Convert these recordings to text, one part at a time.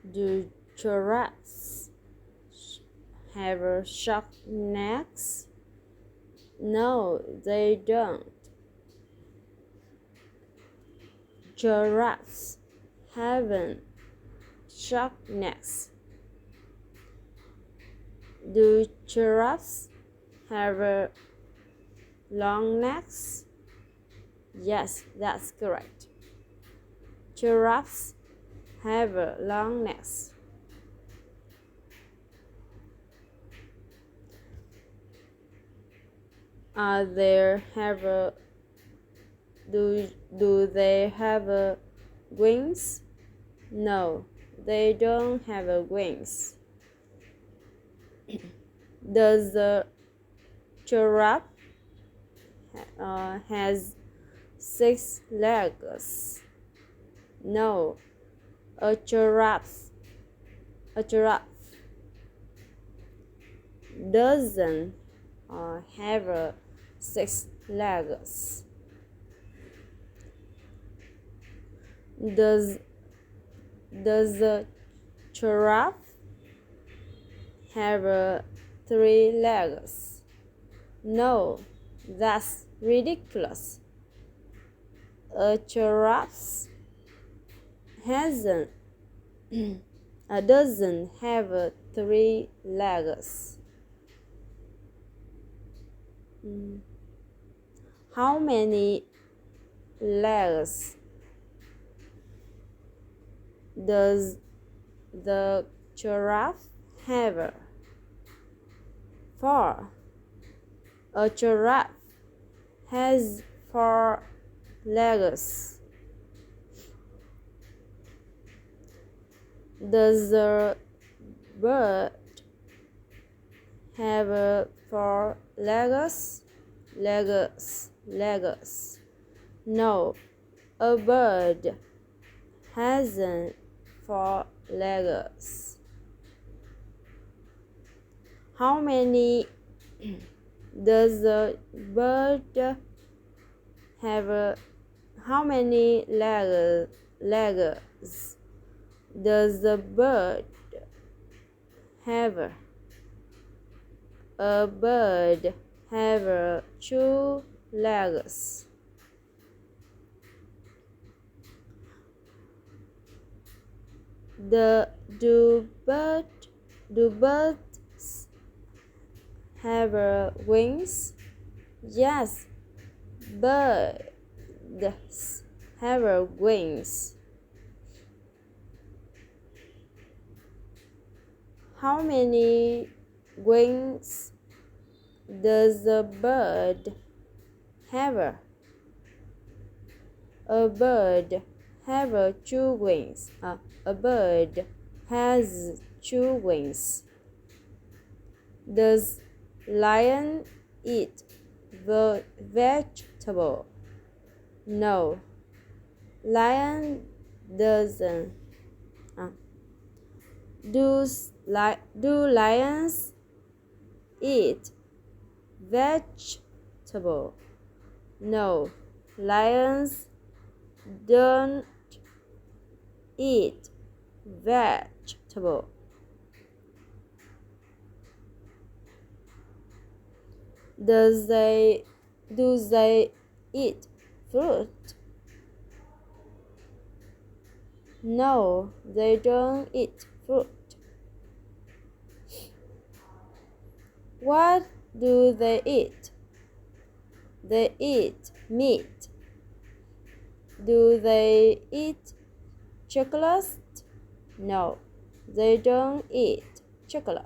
Do giraffes have sharp necks? No, they don't. Giraffes haven't sharp necks. Do giraffes have long necks? Yes, that's correct. Giraffes have long necks. Do they have wings? No, they don't have wings. Does the giraffe has 6 legs? No, a giraffe doesn't have 6 legs. Does the giraffe have 3 legs? No, that's ridiculous. A giraffe hasn't doesn't have 3 legs. How many legs does the giraffe have? 4. A giraffe has 4 legs. Does the bird have 4 legs? No, a bird hasn't 4 legs. How many does the bird have? How many legs does the bird have? A bird have 2 legs. Do birds have wings? Yes, birds have wings. How many wings does the bird have? A bird have 2 wings. A bird has 2 wings. Does lion eat vegetable? No, lion doesn't. Do lions eat vegetable? No, lions don't eat vegetable. Do they eat fruit? No, they don't eat fruit. What do they eat? They eat meat. Do they eat chocolate? No, they don't eat chocolate.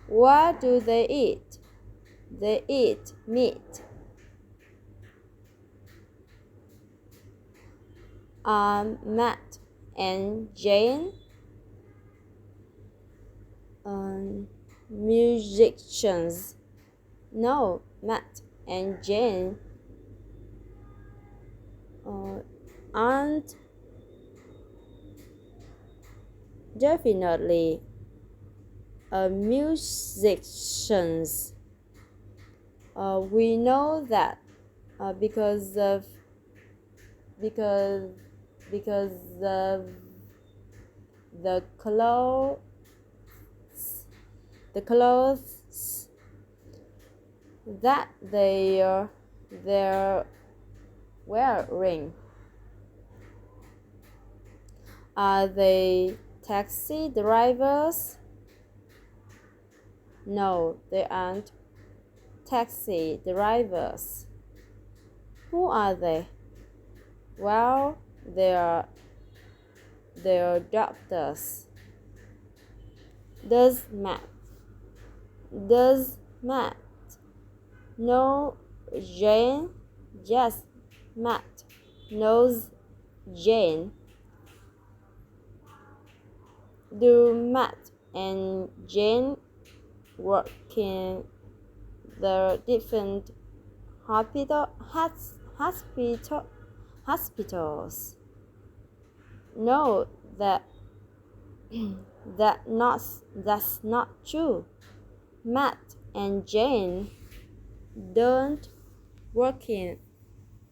What do they eat? They eat meat. Matt and Jane musicians? No, Matt and Jane aren't definitely musicians. We know that because the clothes that they're wearing. Are they taxi drivers? No, they aren't taxi drivers. Who are they? Well, they're doctors. Does Matt know Jane? Yes, Matt knows Jane. Do Matt and Jane work in the different hospitals? No, that's not true. Matt and Jane don't work in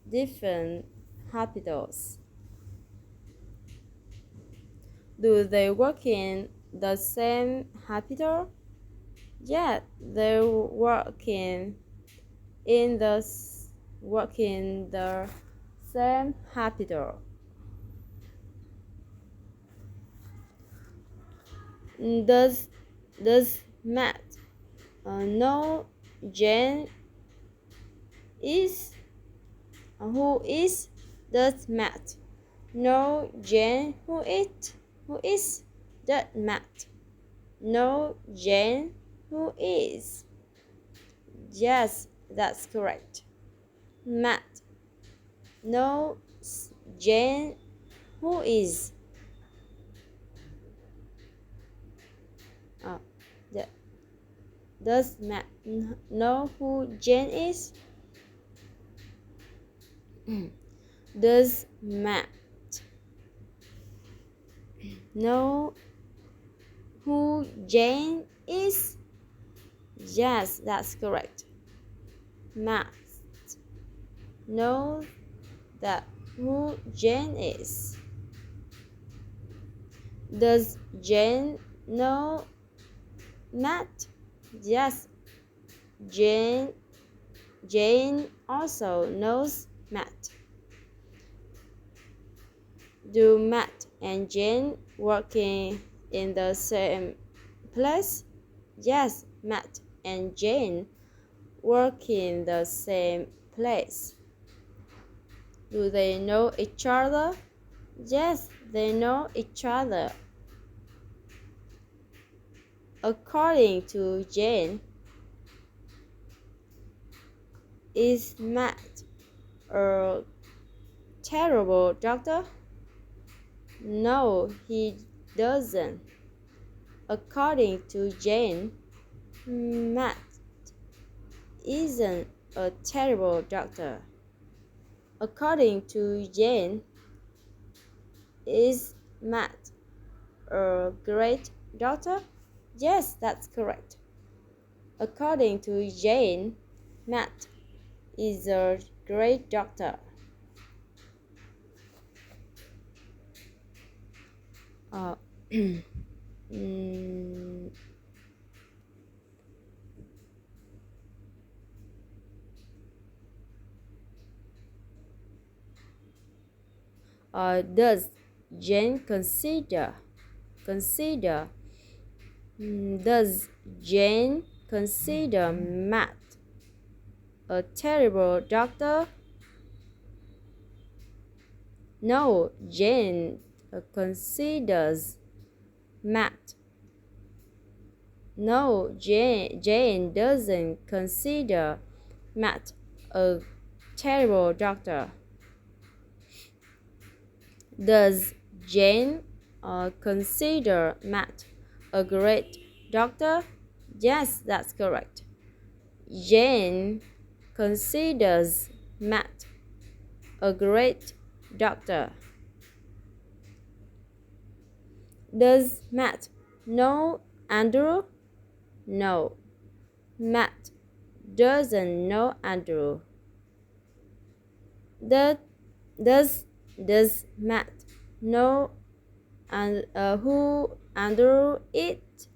different hospitals. Do they work in the same hospital? Yeah, they work in the same hospital. Does Matt know Jane is? Who is? Does Matt know Jane? Who is? Does Matt know Jane? Who is? Yes, that's correct. Matt knows Jane. Who is? Does Matt know who Jane is? Does Matt know who Jane is? Yes, that's correct. Matt knows that who Jane is. Does Jane know Matt? Yes, Jane also knows Matt. Do Matt and Jane work in the same place? Yes, Matt and Jane work in the same place. Do they know each other? Yes, they know each other. According to Jane, is Matt a terrible doctor? No, he doesn't. According to Jane, Matt isn't a terrible doctor. According to Jane, is Matt a great doctor? Yes, that's correct. According to Jane, Matt is a great doctor. Does Jane consider does Jane consider Matt a terrible doctor? No, Jane considers Matt. No, Jane doesn't consider Matt a terrible doctor. Does Jane consider Matt a great doctor? Yes, that's correct. Jane considers Matt a great doctor. Does Matt know Andrew? No, Matt doesn't know Andrew. Does Matt know and who under it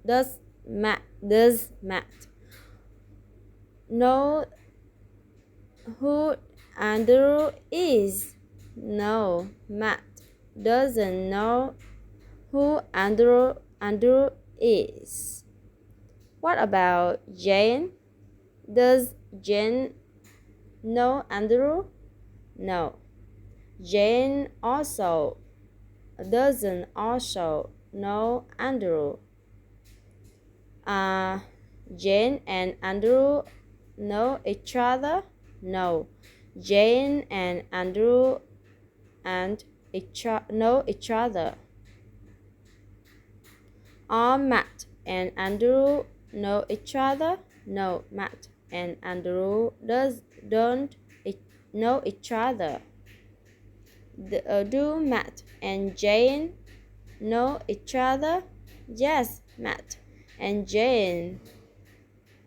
does Matt. No, who Andrew is. No, Matt doesn't know who Andrew is. What about Jane? Does Jane know Andrew? No. Jane also doesn't also know Andrew. Jane and Andrew know each other? No. Jane and Andrew know each other. Are Matt and Andrew know each other? No, Matt and Andrew don't know each other. Do Matt and Jane know each other? Yes, Matt and Jane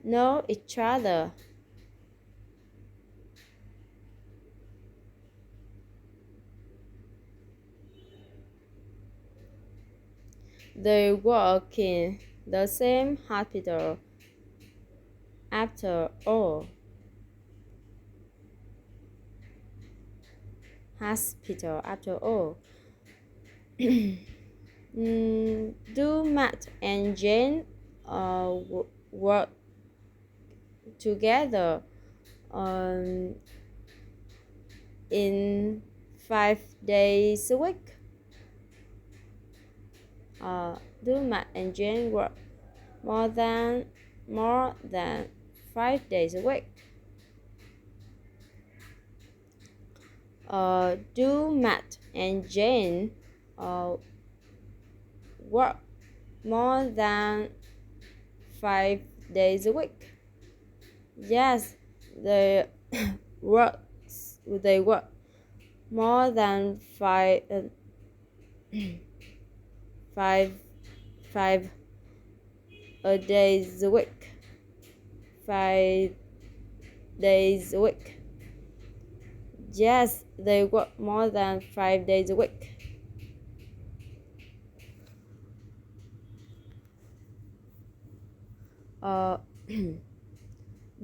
know each other. They work in the same hospital after all. Do Matt and Jane work together in 5 days a week? Do Matt and Jane work more than 5 days a week? Do Matt and Jane work more than 5 days a week? Yes, they work more than five days a week. 5 days a week. Yes, they work more than 5 days a week.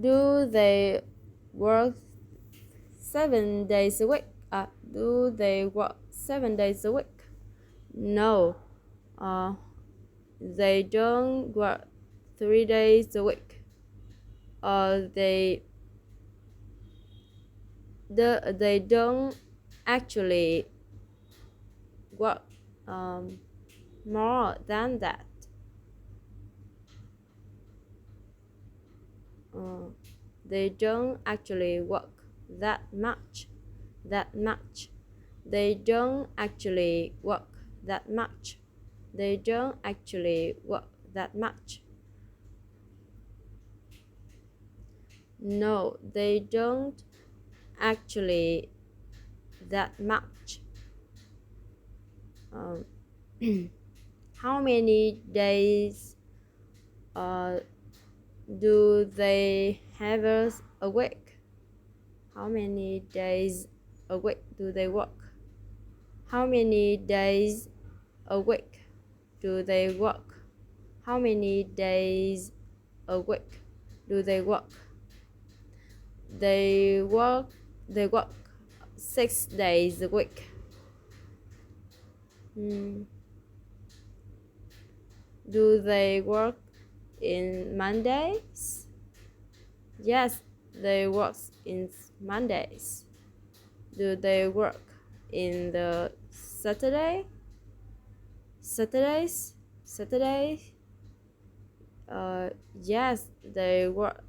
Do they work 7 days a week? Do they work 7 days a week? No, they don't work 3 days a week. They don't actually work more than that. They don't actually work that much. They don't actually work that much. They don't actually work that much. No, they don't actually that much. How many days do they have a week? How many days a week do they work? How many days a week do they work? How many days a week do they work? They work 6 days a week. Do they work in Mondays? Yes, they work in Mondays. Do they work in the Saturdays? Yes, they work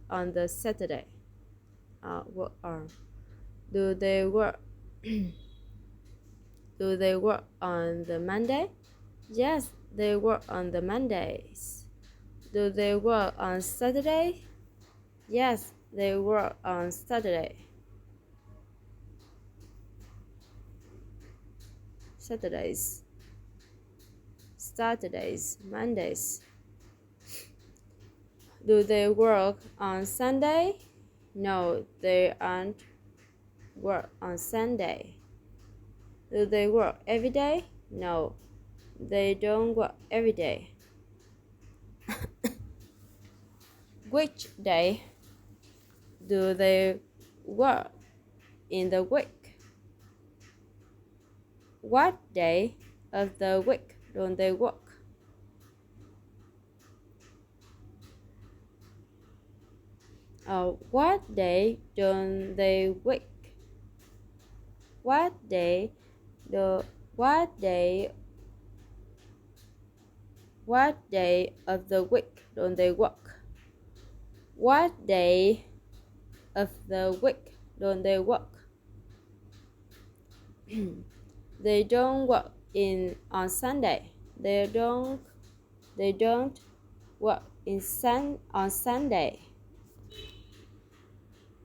on the Saturday. Do they work on the Monday? Yes, they work on the Mondays. Do they work on Saturday? Yes, they work on Saturday. Saturdays, Mondays. Do they work on Sunday? No, they aren't work on Sunday. Do they work every day? No, they don't work every day. Which day do they work in the week? What day of the week don't they work? What day don't they work? What day the what day of the week don't they work? What day of the week don't they work? They don't work on Sunday. They don't work on Sunday.